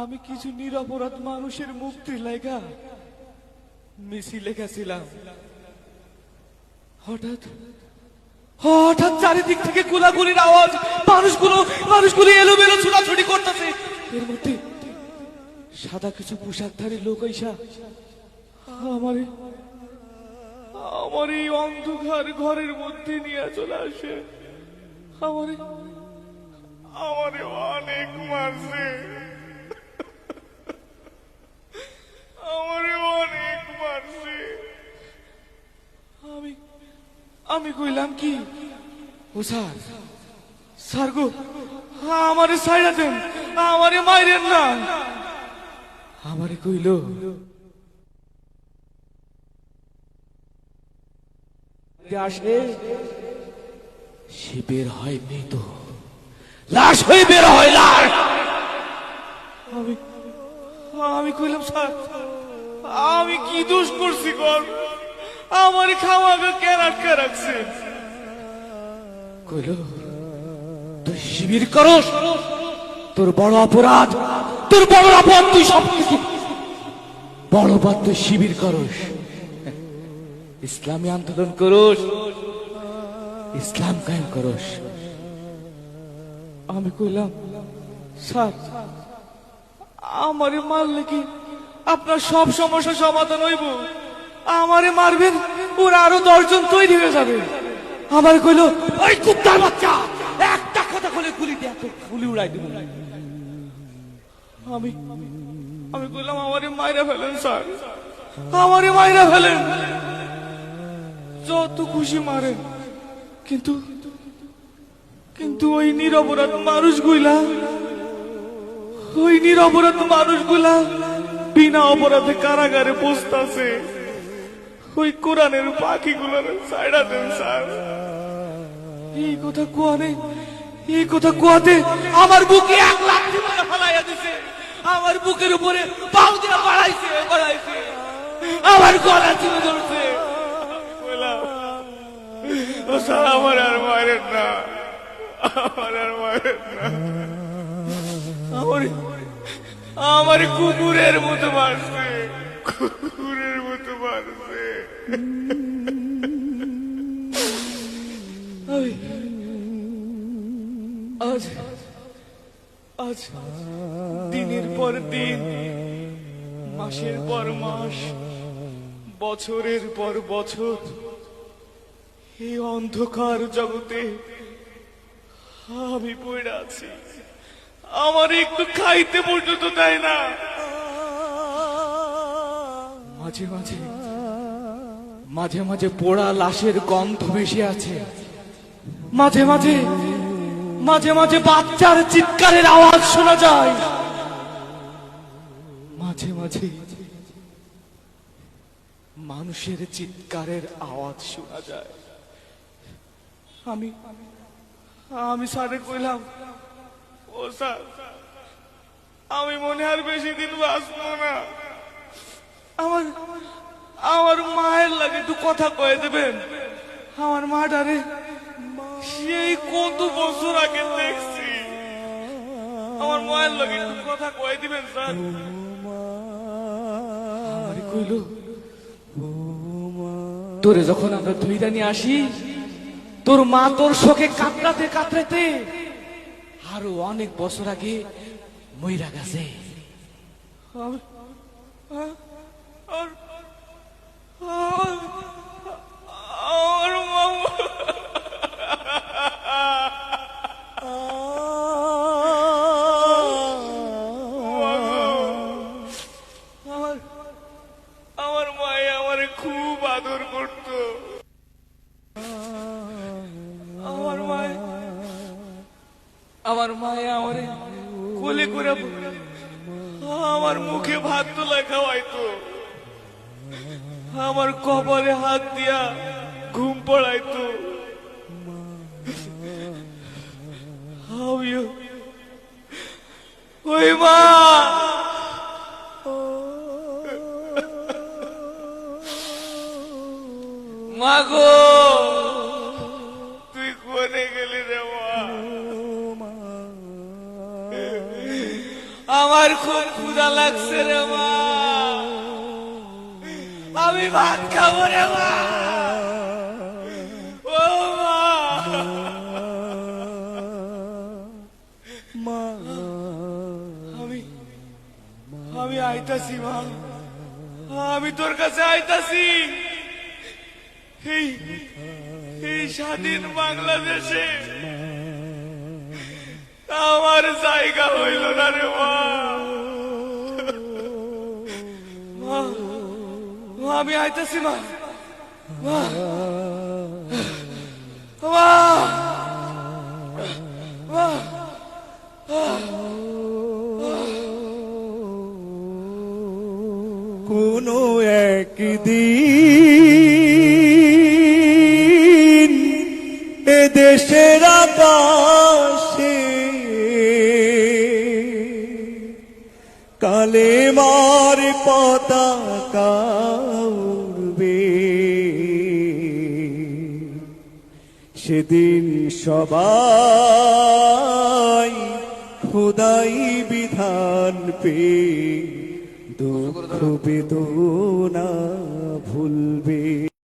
আমি কিছু নিরপরাধ মানুষের মুক্তির লাগা মিছিল লেখেছিলাম। হঠাৎ হঠাৎ চারিদিক থেকে গোলাগুলির আওয়াজ, মানুষগুলো এলোমেলো ছোটাছুটি করতেছে। এর মধ্যে সাদা কিছু পোশাকধারী লোক আইসা আমার এই অন্ধকার ঘরের মধ্যে নিয়ে চলে আসে। আমারে অনেক মারছে, অনেক মারছে। আমি কইলাম কি, ও স্যার গো, আমারে ছাইড়া দেন, আমারে মাইরেন না। আমারে কইল, আসে সে বের হয় মৃত, লাশ হয়ে বের হয় লাশ। আমি কইলাম, স্যার আমি কি দোষ করছি কর, আমার খাওয়াকে কেন আটকে রাখছে? কইল, তুই শিবির করস, তোর বড় অপরাধ, তুই সব কিছু বড় অপরাধ, তুই শিবির করস, ইসলামী আন্দোলন করস, ইসলাম কায়েম করস। আমি কইলাম, স্যার আমারে মারলে কি আপনার সব সমস্যা সমাধান হইব? আমারে মারবেন, ওরা আরো 10 জন তৈরি হয়ে যাবে। আমার কইল, ওই কুত্তার বাচ্চা, একটা কথা বলে গুলি দিয়ে গুলি উড়াই দেব। আমি কইলাম, আমারে মাইরা ফেলেন স্যার, আমারে মাইরা ফেলেন, যত খুশি মারেন, কিন্তু ওই নিরপরাধ মানুষগুলা বিনা অপরাধে কারাগারে বসতাছে। ওই কোরআনের পাখিগুলোর ছাইড়া দেন স্যার। এই কথা কোয়াতে আমার বুকে 1 লাঠি মারা ফেলাইয়া দিছে, আমার বুকের উপরে পাও দিয়া বাড়াইছে, আমার গলা চিপে ধরছে। ও স্যার, আমার আর মারেন না, আমার কুকুরের মতো মারছে। আজ দিনের পর দিন, মাসের পর মাস, বছরের পর বছর এই অন্ধকার জগতে আমি পড়ে আছি। আমার একটু খাইতে পর্যন্ত দেয় না। মাঝে মাঝে পোড়া লাশের গন্ধ ভেসে আছে, মাঝে মাঝে বাচ্চার চিৎকারের আওয়াজ শোনা যায়, মাঝে মাঝে মানুষের চিৎকারের আওয়াজ শোনা যায়। আমি স্যারে কইলাম, ও স্যার, আমি মনে আর বেশি দিন বাঁচবো না, আমার মায়ের লাগে একটু কথা কয়ে দেবেন। আমার মাটারে সেই কত বছর আগে দেখছি, আমার মায়ের লাগে একটু কথা কয়ে দিবেন স্যার। কইল, তোরে যখন আমরা ধইরা নিয়ে আসি, তোর মা তোর শোকে কাতরাতে আরো অনেক বছর আগে মইরা গেছে। আমার মায়ে আমারে খুব আদর করত। আমার মায়ে আমারে কোলে করে আমার মুখে ভাত তোলা খাওয়াইতো, আমার কপালে হাত দিয়া ঘুম পড়াইতো। ওই মা, মাগো, তুই কোনে গেলি রে মা? আমার খুব ক্ষুধা লাগছে রে মা, আমি ভাত খাবো রে মা। ও মা, আমি আমি আইতাছি মা, আমি তোর কাছে আইতাছি। এই এই স্বাধীন বাংলাদেশে আমার জায়গা হইল না রে মা। মা, মা, আমি আইতাছি মা। মা, মা, মা, কোনো একদিন এ দেশের আকাশে কালেমার পতাকা উড়বে, সেদিন সবাই খোদাই বিধান পেয়ে দুঃখ বেদনা ভুলবে।